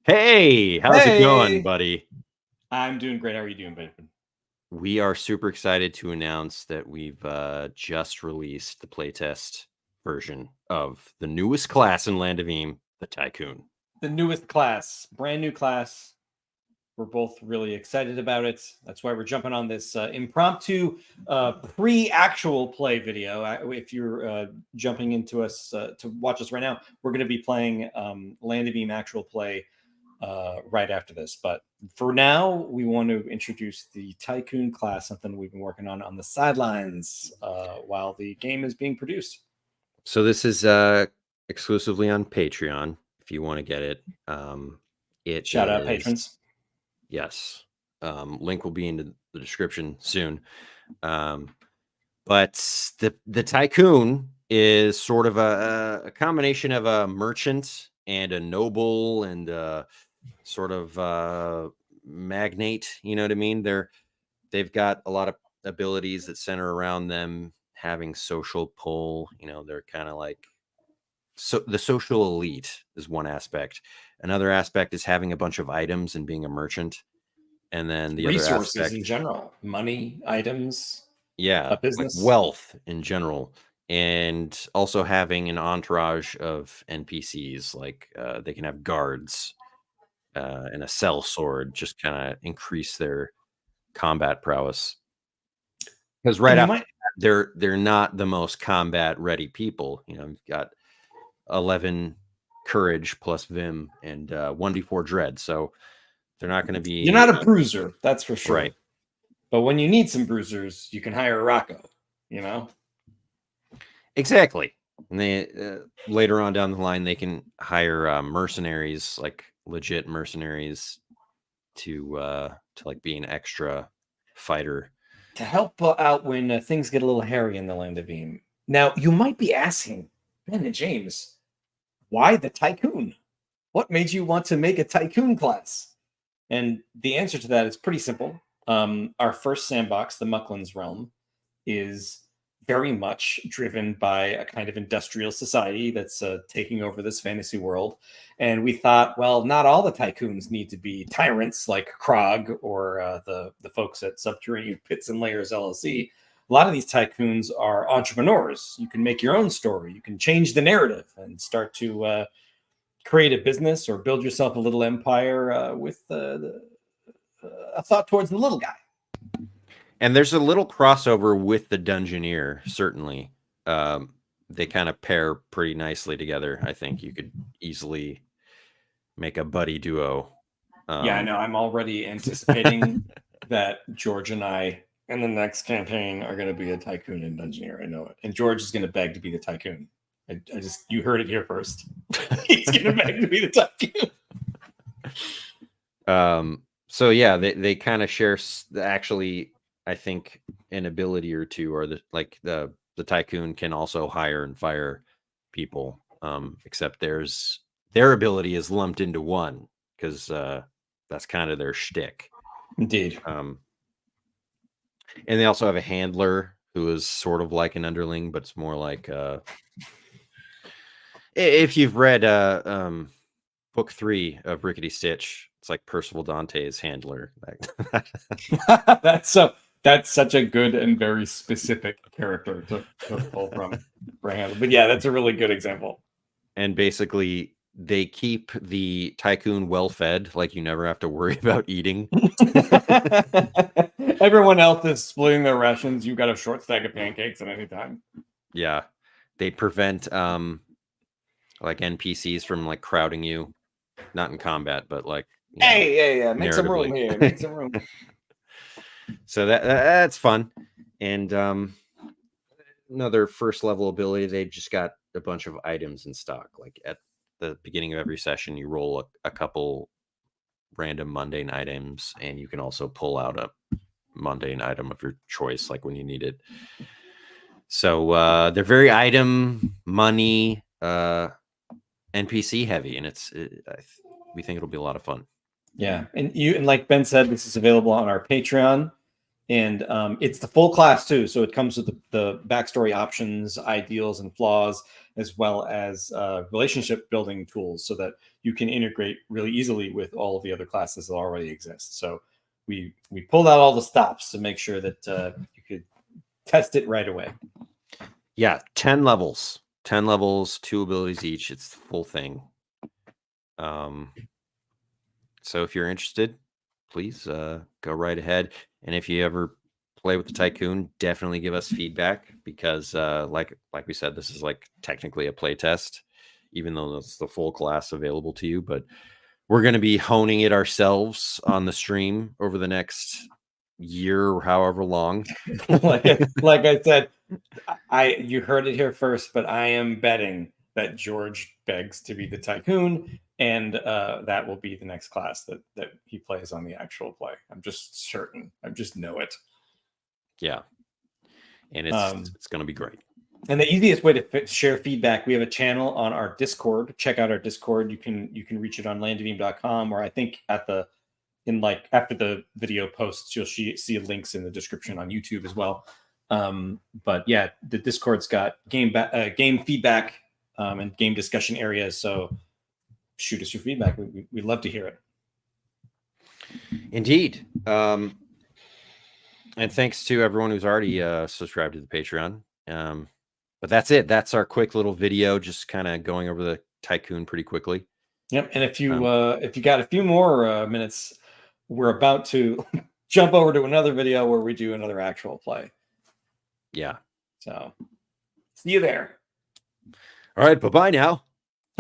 Hey, how's it going, Hey, buddy? I'm doing great. How are you doing, Benjamin? We are super excited to announce that we've just released the playtest version of the newest class in Land of Eam, the Tycoon. The newest class, brand new class. We're both really excited about it. That's why we're jumping on this impromptu pre-actual play video. If you're jumping into us to watch us right now, we're going to be playing Land of Eam actual play right after this. But for now, we want to introduce the Tycoon class, something we've been working on the sidelines while the game is being produced. So this is exclusively on Patreon if you want to get it. It Shout out is, patrons. yes. Link will be in the description soon. But the Tycoon is sort of a combination of a merchant and a noble and sort of magnate. You know what I mean? They've got a lot of abilities that center around them having social pull. They're kind of like the social elite is one aspect. Another aspect is having a bunch of items and being a merchant. And then the other Resources aspect, in general, money, items, yeah, a like business. wealth in general. And also having an entourage of NPCs, like they can have guards and a cell sword, just kind of increase their combat prowess. Because right And you after might, that, they're not the most combat ready people. You've got 11 courage plus Vim and 1d4 dread, so they're not going to you're be not a bruiser, that's for right. sure. But when you need some bruisers, you can hire Rocco, you know? Exactly. And they later on down the line, they can hire mercenaries, like legit mercenaries, to like be an extra fighter. To help out when things get a little hairy in the Land of Eam. Now, you might be asking, Ben and James, why the Tycoon? What made you want to make a Tycoon class? And the answer to that is pretty simple. Our first sandbox, the Mucklan's Realm, is very much driven by a kind of industrial society that's taking over this fantasy world. And we thought, well, not all the tycoons need to be tyrants like Krog or the folks at Subterranean Pits and Layers LLC. A lot of these tycoons are entrepreneurs. You can make your own story. You can change the narrative and start to create a business or build yourself a little empire with a thought towards the little guy. And there's a little crossover with the Dungeoneer, certainly. They kind of pair pretty nicely together. I think you could easily make a buddy duo. Yeah, I know. I'm already anticipating that George and I in the next campaign are going to be a tycoon and dungeoneer. I know it. And George is going to beg to be the tycoon. You heard it here first. He's going to beg to be the tycoon. So yeah, they kind of share actually, I think, an ability or two, or the tycoon can also hire and fire people. Except their ability is lumped into one because that's kind of their shtick. Indeed. And they also have a handler who is sort of like an underling, but it's more like if you've read book 3 of Rickety Stitch, it's like Percival Dante's handler. That's such a good and very specific character to pull from for a handler. But yeah, that's a really good example. And basically, they keep the tycoon well fed, like you never have to worry about eating. Everyone else is splitting their rations. You've got a short stack of pancakes at any time. Yeah, they prevent like NPCs from like crowding you, not in combat, but like yeah, make some room here. Make some room. So that's fun. And another first level ability, they just got a bunch of items in stock. Like at the beginning of every session, you roll a couple random mundane items, and you can also pull out a mundane item of your choice, like when you need it. So they're very item, money, NPC heavy, and we think it'll be a lot of fun. Yeah, and like Ben said, this is available on our Patreon, and it's the full class too. So it comes with the backstory options, ideals, and flaws. as well as relationship building tools, so that you can integrate really easily with all of the other classes that already exist. So we pulled out all the stops to make sure that you could test it right away. Yeah, 10 levels. 10 levels, 2 abilities each. It's the full thing. So if you're interested, please go right ahead. And if you ever play with the Tycoon, definitely give us feedback, because like we said, this is like technically a play test, even though it's the full class available to you. But we're going to be honing it ourselves on the stream over the next year or however long. like I said, you heard it here first, but I am betting that George begs to be the Tycoon, and that will be the next class that he plays on the actual play. I'm just certain. I just know it. Yeah, and it's going to be great. And the easiest way to share feedback, we have a channel on our Discord. Check out our Discord. You can reach it on landabeam.com, or I think after the video posts, you'll see links in the description on YouTube as well. But yeah, the Discord's got game feedback and game discussion areas. So shoot us your feedback. We'd love to hear it. Indeed. And thanks to everyone who's already subscribed to the Patreon. But that's it. That's our quick little video, just kind of going over the Tycoon pretty quickly. Yep. And if you got a few more minutes, we're about to jump over to another video where we do another actual play. Yeah. So see you there. All right. Bye-bye now.